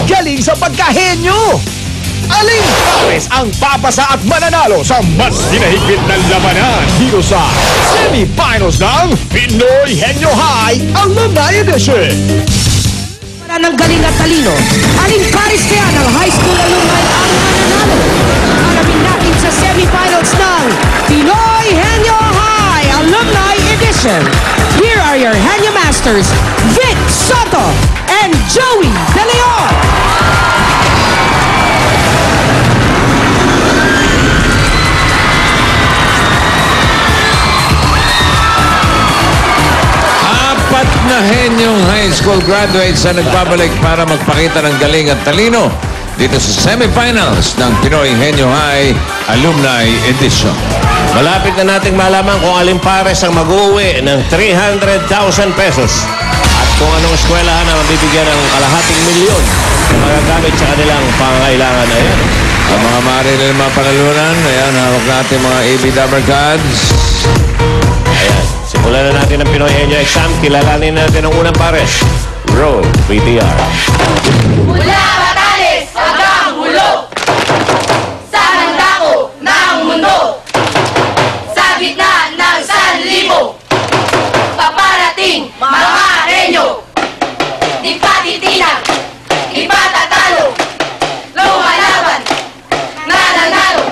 galing sa pagkahenyo. Aling pares ang papasa at mananalo sa mas hinahigpit na labanan dito sa semifinals ng Pinoy Henyo High Alumni Edition. Para ng galing at talino, aling pares kaya ng high school alumni ang mananalo? Alamin natin sa semifinals ng Pinoy Henyo High Alumni Edition. Here are your Henyo Masters, Vic Soto and Joey De Leon. Apat na Henyong high school graduates na nagbabalik para magpakita ng galing at talino dito sa semifinals ng Pinoy Henyo High Alumni Edition. Malapit na nating malaman kung alin pares ang mag-uwi ng 300,000 pesos at kung anong eskwelahan ang mabibigyan ng kalahating milyon na magagamit sa kanilang pangangailangan na yan. Ang mga maaari na mga panalunan, ayan, hawak natin mga AB Dabber Cards. Ayan, simulan na natin ang Pinoy Henyo exam. Kilalanin natin ang unang pares. Roll VTR. Mula Batanes hanggang Hulo, sa handako ng mundo, sa gitna ng sanlibo, paparating mga Henyo, di pa titinag, di pa tatalo, lumalaban, nananalo,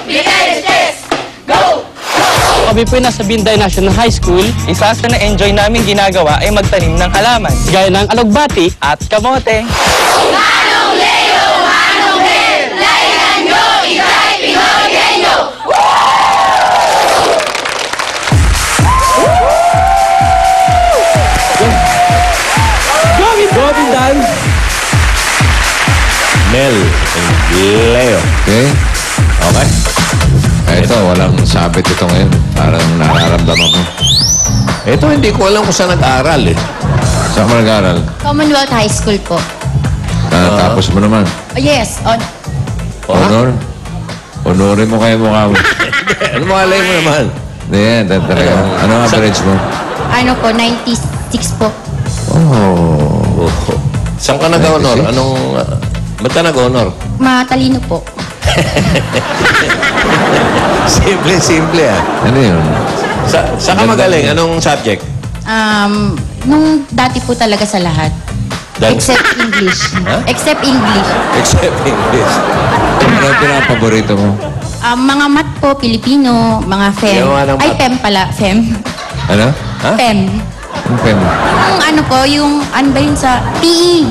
BSS, go! Kami po nasa Binday National High School, isa sa na-enjoy namin ginagawa ay magtanim ng halaman, gaya ng alugbati at kamote. Manong Leo, Manong Hel, layan nyo, ika'y Pinoy Henyo! Mel and Leo. Okay? Okay? Ito, walang sabit ito ngayon. Parang nararamdaman ko. Ito hindi ko alam kung saan nag-aral eh. Saan ka nag-aaral? Commonwealth High School po. Tapos mo naman. Oh, yes, on Honor? Honorin mo kayo mukha mo. Ano malay mo naman? Hindi yan, talaga. Ano ang average mo? ano po, 96 po. Oh. Saan ka nag-honor? Anong... ba't ka nag-honor? Matalino po. Simple ah. Ano yun? Saan ka magaling? Anong subject? Nung dati po talaga sa lahat. Except English. Huh? Except English. Except English. Ano ang pinapaborito mo? Mga math po, Pilipino, mga FEM. Yawa ng Ay, math. FEM pala, FEM. Ano? Ha? FEM. Ang PEM? Yung ano po, yung ano ba yun sa PE.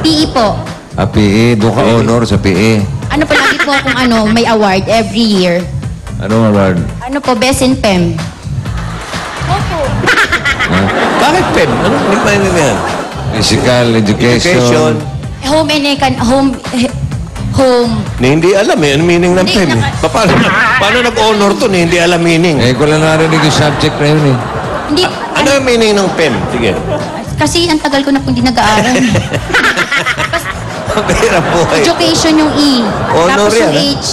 PE po. PE. Doon ka honor sa PE. Ano po, lagi po akong may award every year. Ano award? Ano po, Best in FEM. Opo. Bakit PEM? Ano? Hindi pa yun yan. Physical education. Education. Home and home. Na hindi alam eh. Ano meaning ng Hindi, PEM? Paano nag-honor to? Hindi alam meaning. Eh, ko lang narinig yung subject na yun eh. Hindi, Ano yung meaning ng PEM? Sige. kasi ang tagal ko na pong di nag-aaral. Ang hirap buhay. Education yung E. Honor Tapos yung yan, H,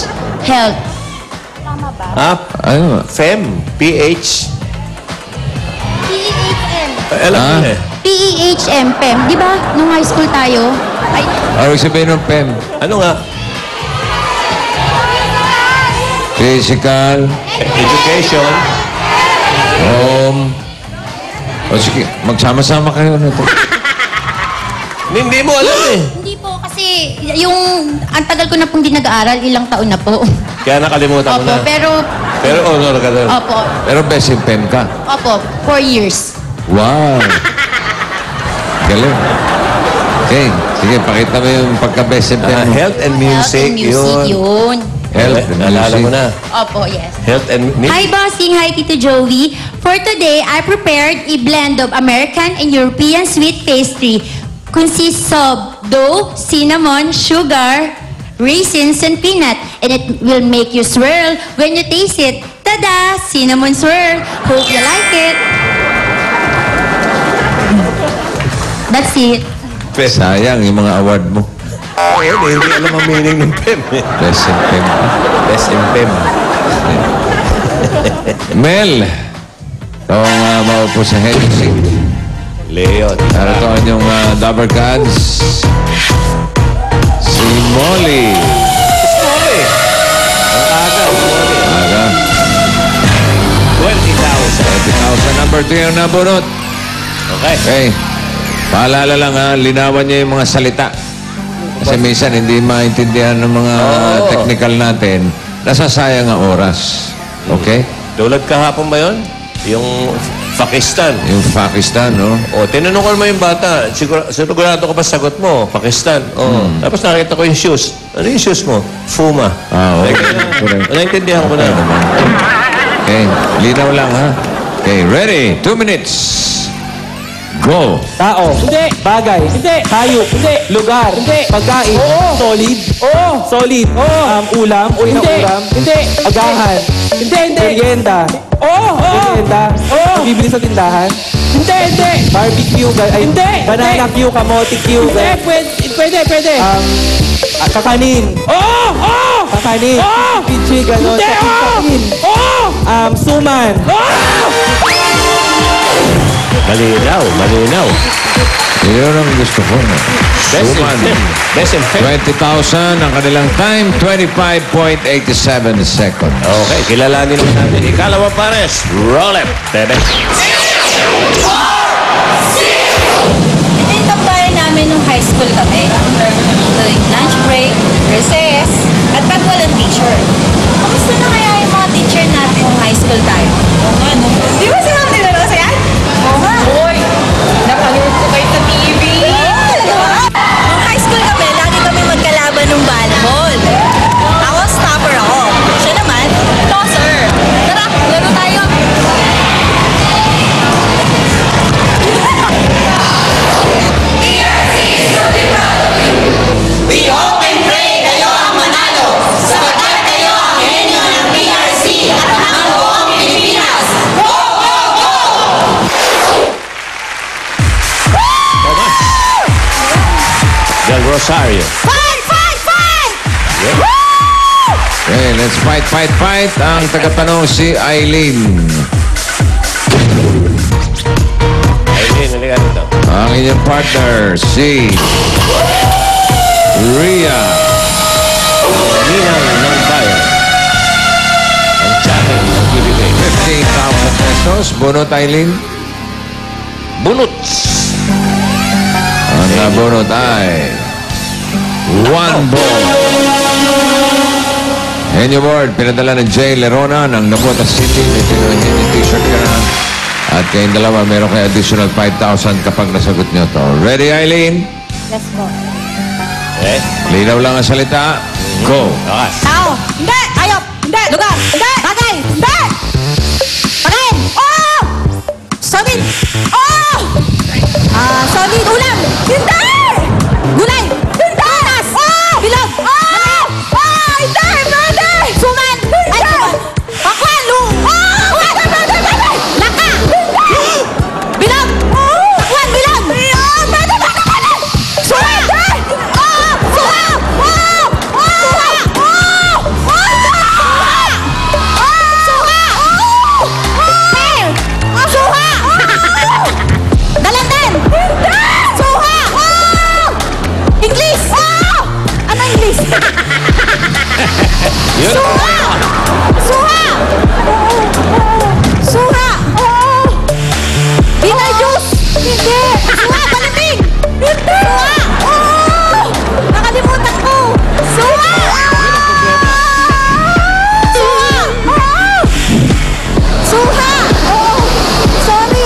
health. Ha? Ano? FEM? PH? PEHM. Alam mo eh. PEHM, PEM. Di ba, nung high school tayo, ay, Ano sabihin ng PEM? Ano nga? Physical, Education. home. O sige, magsama-sama kayo na ito. Hindi mo alam eh. hindi po kasi yung, ang tagal ko na pong di nag-aaral, ilang taon na po. Kaya nakalimutan ko Opo, na. Pero honor ka doon. opo, Pero best in PEM ka. opo, 4 years. Wow! Galing. Okay, sige, pakita mo yung pagka-best in PEM mo. Health and music, Health and music yun. Health and Naalala music. mo na. Opo, yes. Health and music. Hi, Bossing. Hi, Tito Joey. For today, I prepared a blend of American and European sweet pastry. Consists of dough, cinnamon, sugar, raisins, and peanut. And it will make you swirl when you taste it. Tada! Cinnamon swirl. Hope you like it. That's it. Sayang yung mga award mo. Hindi alam ang meaning ng PEM eh. Best in PEM. Best in PEM. Mel, ito ang maupo sa head seat. Leo. Para ito ang inyong Dabber Cards. Smalley. Smalley. Ang aga, Smalley. Aga. 20,000. 20,000. Number 3 ang nabunot. Okay. Okay. Paalala lang ha, linawan niyo yung mga salita. Kasi minsan hindi maintindihan ng mga technical natin. Nasasayang ang oras. Okay? Tulad kahapon ba yun? Yung Pakistan. Yung Pakistan, no? O, tinanong ko naman yung bata. Sigurado ka ba sagot mo? Pakistan. O, tapos nakita ko yung shoes. Ano yung shoes mo? Fuma. Okay. Correct. Naintindihan ko na. Okay, linaw lang ha. Okay, ready? 2 minutes. Go. Tao. Hindi. Bagay. Hindi. Hayop. Hindi. Lugar. Hindi. Pagkain. Oo. Solid. Oo. Solid. Oo. Ulam. Hindi. Ulam. Hindi. Agahan. Hindi. Merienda. Oo. Merienda. Oo. Bibili sa tindahan. Hindi. Barbecue. Ay, hindi. Banana Q. Kamote Q. Hindi. Pwede. Kakanin. Oo. Kakanin. Oo. Pichi. Ganon. Hindi. Kakanin. Oo. Suman. Malinaw. Yun ang gusto ko. No? Best in 20,000 ang kanilang time, 25.87 seconds. Okay, kilalanin naman natin. Ikalawa pares. Roll it, bebe. Ito yung tambayan namin nung high school kami. Tuwing lunch break, recess, at pag walang teacher. Kamusta na kaya yung mga teacher natin nung high school tayo? Oo nga, no? Di ba si Ma'am Nilaro sa yan? Oo nga. Hoy! Napanood ko kayo sa TV. Nung high school kami, lagi kami magkalaban ng volleyball. Ako, stopper ako. Siya naman, tosser. Tara, laro tayo. We hope and pray kayo ang manalo sapagkat kayo ang henyo ng PRC at ang buong Pilipinas. Go, go, go! Del Rosario. Fight, fight, fight! Okay, let's fight. Ang tagatanong si Eileen. Aileen, nalikan ito. Ang inyong partner, si Rhea. Ninang ng bayan. Ang channel ng bibigay. 15,000 pesos. Bunot, Eileen. Bunuts. Ang nabunot ay 1 ball. Henyo Board, pinadala ng Jay Lerona ng Nabota City. May pinuhin t-shirt ka na. At kayong dalawa, meron kayo additional 5,000 kapag nasagot nyo to. Ready, Eileen? Let's go. Eh? Linaw lang ang salita. Go. Takas. Tao. Hindi. Hayop. Hindi. Lugar. Hindi. Bagay. Hindi. Pagkain. Oo. Solid. Oo. Solid. Ulam. Hindi. Gulay. Hindi. Anas. Oo. Bilog. Oo. Hindi. Hindi. Suman. Ay, suman. Pakwan. Oo. Laka. Bilog. Pakwan. Bilog. Suha. Suha. Dalandan! Suha! English! Ano English? Suha! Suha! Suha! Inay juice! Hindi! Suha! Balating! Hindi! Suha! Nakalimutan ko! Suha! Suha! Suha! Sorry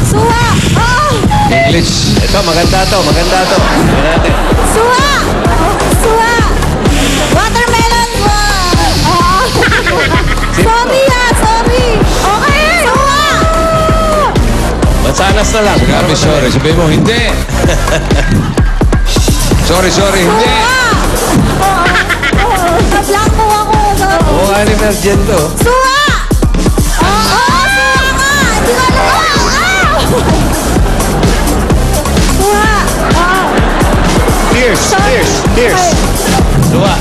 Suha! English. Ito, maganda to. Tingnan natin. Suha! Suha! Watermelon! Sorry! Okay! Suha! Mansanas na lang. Sabi, sorry. Sabi mo, hindi. Sorry, hindi. Nablangko ako. Oo nga ni Mergento. Suha! Suha nga! Hindi ko alam. Suha! Tears. Luha.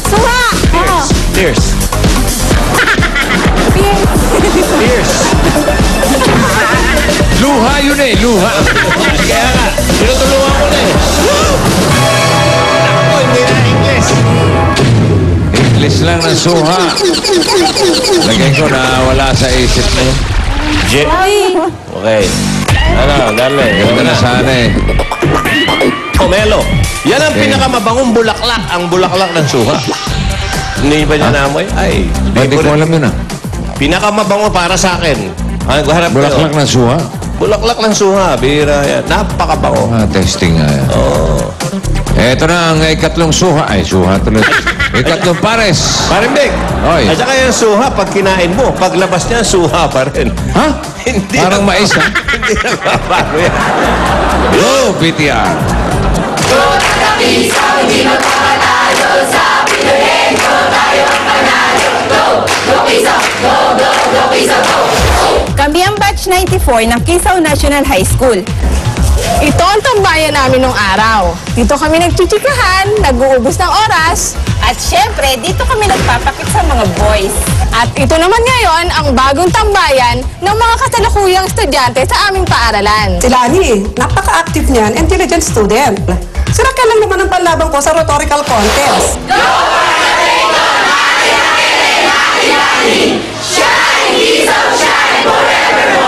Suha! Tears. Luha yun eh. Luha. Kaya nga, tinutuloy Alis lang ng suha. Lagay ko na wala sa isip mo. Okay. Ano, dali. Ganda na sana eh. Pomelo. Yan ang pinakamabangong bulaklak. Ang bulaklak ng suha. Hindi ba niya naamoy? Ay. Hindi ko alam yun ah. Pinakamabango para sa akin. Ay, harap Bulaklak ng suha? Bulaklak ng suha. Bira yan. Napakabango. Testing nga yan. Eto na ang ikatlong suha. Ay, suha tuloy. Ikatlong pares. Parimbig. Oy. At saka yung suha, pag kinain mo, paglabas niya, suha pa rin. Ha? Hindi Parang na- mais ha? Hindi na babago yan. Go, BTR. Kami ang batch 94 ng Kisaw National High School. Ito ang tambayan namin nung araw. Dito kami nagchichikahan, nag-uubos ng oras, at syempre, dito kami nagpapakit sa mga boys. At ito naman ngayon ang bagong tambayan ng mga kasalukuyang estudyante sa aming paaralan. Si Lani, napaka-active niyan, intelligent student. Sila ka lang naman ang panlaban ko sa rhetorical contest. Shine, Kisaw, shine forever.